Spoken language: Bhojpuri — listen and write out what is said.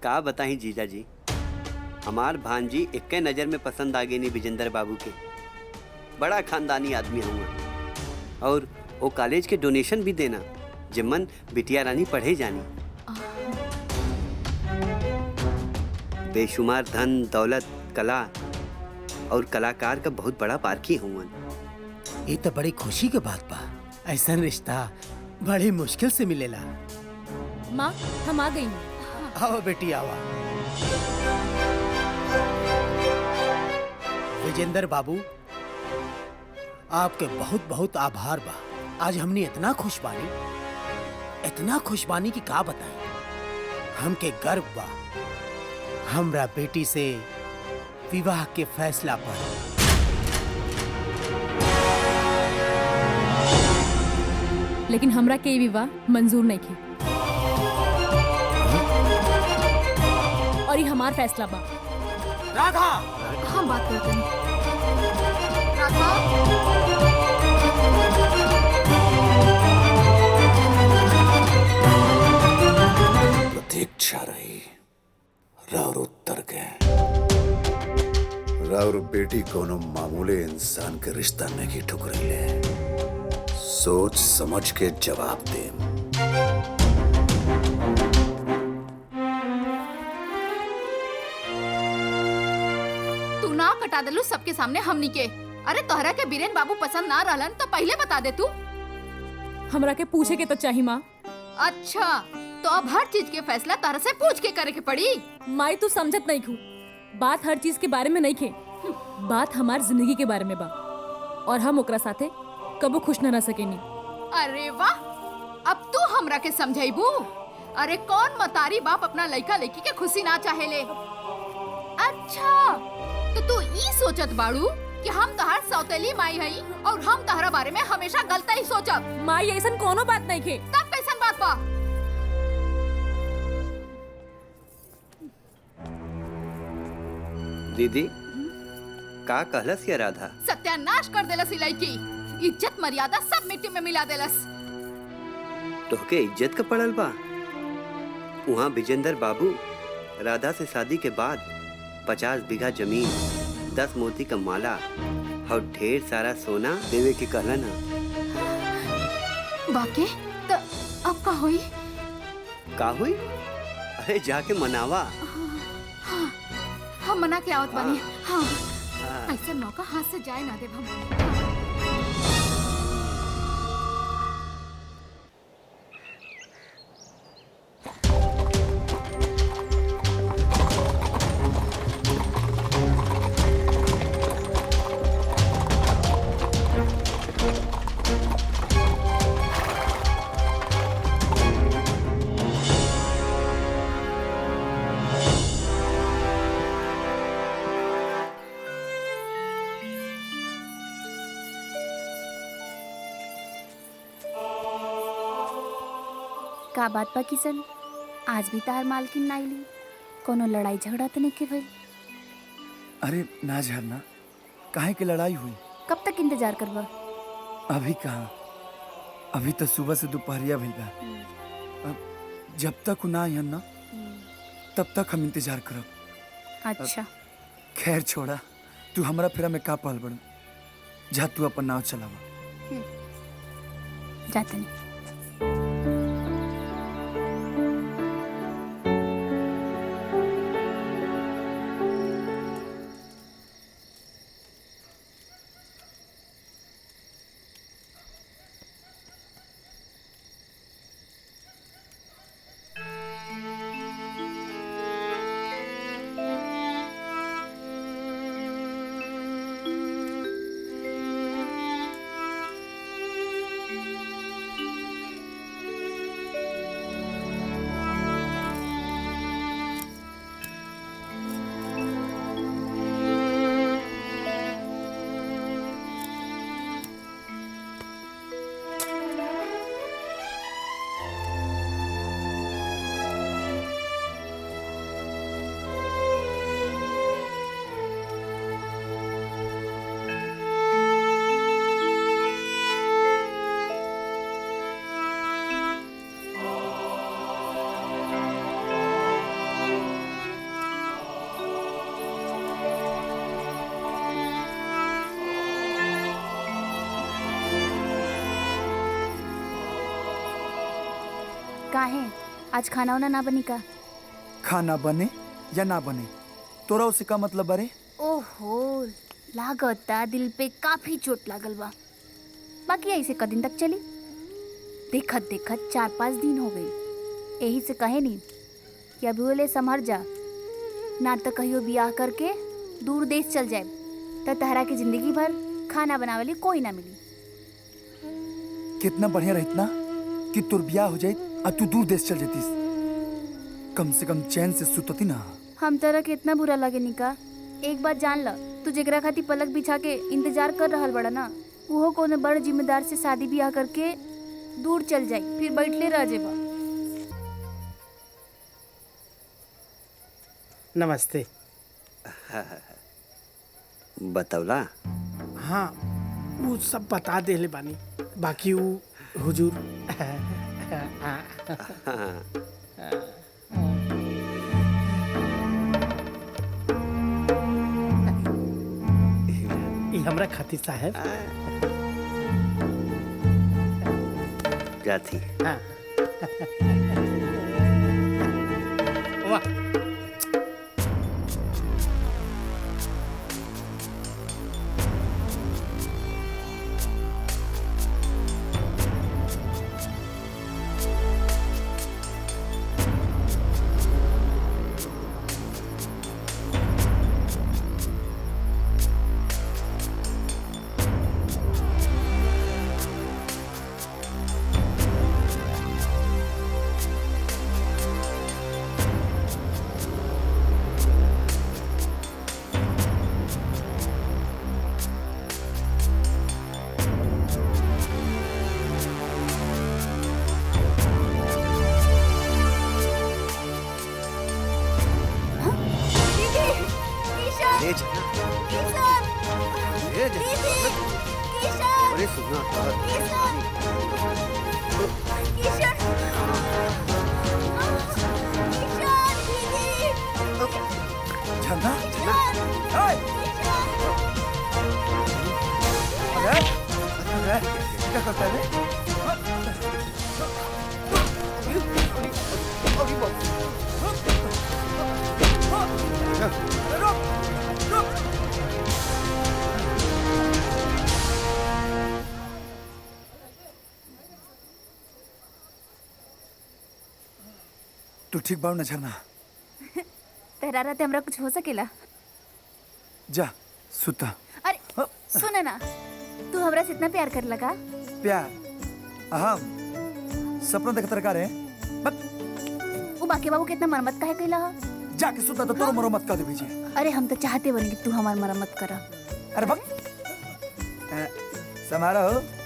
का बताई जीजा जी, हमार भांजी इक्के नज़र में पसंद आ गई नी विजेंद्र बाबू के। बड़ा खानदानी आदमी हूँ और वो कॉलेज के डोनेशन भी देना जिम्मन बिटिया रानी पढ़े जानी। बेशुमार धन दौलत कला और कलाकार का बहुत बड़ा पारखी हूँ। ये तो बड़ी खुशी के बात बा। ऐसा रिश्ता बड़ी मुश्किल से मिलेला। माँ हम आ गई। आओ बेटी आवा। विजेंद्र बाबू, आपके बहुत बहुत आभार बा। आज हमने इतना खुश बानी कि का बताएं। हमके गर्व बा हमरा बेटी से विवाह के फैसला पर। लेकिन हमरा के विवाह मंजूर नहीं की और ये हमार फैसला बा। राधा, हम बात करते हैं। राधा, प्रतीक्षा रही, राउर उत्तर के। राउर बेटी कोनो मामूले इंसान के रिश्ता नहीं ठुकरैले। सोच समझ के जवाब दे। तू ना कटा देलू सबके सामने हमनी के। अरे तोहरा के बीरेन बाबू पसंद ना रहलन तो पहले बता दे तू। हमरा के पूछे के तो चाहिए माँ। अच्छा तो अब हर चीज के फैसला तारा से पूछ के करे के पड़ी। माई तू समझत नहीं खू। बात हर चीज के बारे में नहीं खे, बात हमार जिंदगी के बारे में बा और हम ओकरा साथे कबो खुश न रह सकेनी। अरे वाह, अब तू हमरा के समझाइबू। अरे कौन मतारी बाप अपना लड़का लड़की के खुशी ना चाहेले। अच्छा तो तू ई सोचत बाड़ू कि हम तहार सौतेली माई हई और हम तहरा बारे में हमेशा गलत ही सोचब। माई ऐसन कोनो बात नहीं खे। तब कैसन बात बा? दीदी का कहलस या राधा? सत्यानाश कर देलस इलाई की। इज्जत मर्यादा सब मिट्टी में मिला देलस। तोहके इज्जत का पड़ल बा? वहाँ विजेंद्र बाबू राधा से शादी के बाद 50 बीघा जमीन, 10 मोती का माला और ढेर सारा सोना देवे के कहलन। बाकी तो अब का हुई? का हुई? अरे जाके मनावा। हम मना के आवत बानी। हाँ ऐसे मौका हाथ से जाए ना देव हम। का बात बा किशन, आज भी तार मालकिन ना आइली? कोनो लड़ाई झगड़ा तो नहीं के भइल? अरे ना झरना, काहे के लड़ाई हुई? कब तक इंतजार करबा? अभी कहाँ, अभी तो सुबह से दोपहरिया भइल बा। अब जब तक ना आई ना तब तक हम इंतजार करब। अच्छा खैर छोड़ा, तू हमरा फेरा में का पहल बड़। जा तू अपन नाव चलावा। जाते नहीं। काहे आज खाना वाना ना बनी का? खाना बने या ना बने तोरा उसे का मतलब बारे? ओहो, लागता दिल पे काफी चोट लागल बा। बाकी ऐसे क दिन तक चली? देखत देखत 4-5 दिन हो गई। यही से कहे नहीं कि अभी बोले संभर जा, ना तो कहियो बियाह करके दूर देश चल जाए तो तहरा की जिंदगी भर खाना बनावे कोई ना मिली। कितना बढ़िया रहत ना कि तोर ब्याह हो जाए और तू दूर देश चल जातीस। कम से कम चैन से सुतती ना। हम तरह के इतना बुरा लगे निका। एक बात जान ल, तू जेकरा खातिर पलक बिछा के इंतजार कर रहल बड़ा ना, वो कोनो बड़ जिम्मेदार से शादी ब्याह करके दूर चल जाई, फिर बैठले रह जेबा। नमस्ते। बतौला? हाँ, वो सब बता देले बानी, बाकी वो हुजूर ई हमरा खातिर साहब। जाती हाँ। वाह, ले जा। ले जा। अरे सुना झरना अरे अरे क्या करता है? तू ठीक बाव ना झरना? तेरा रहते हमरा कुछ हो सकेला? जा सुता। अरे सुन ना, तू हमरा से इतना प्यार कर लगा? प्यार? हाँ, सपना देखत रखा रे। वो बाकी बाबू कितना मरम्मत काहे कैला हा? जाके सुता तो तोरो मरम्मत कर दे बीजे। अरे हम तो चाहते बनी कि तू हमार मरम्मत करा। अरे बक समारोह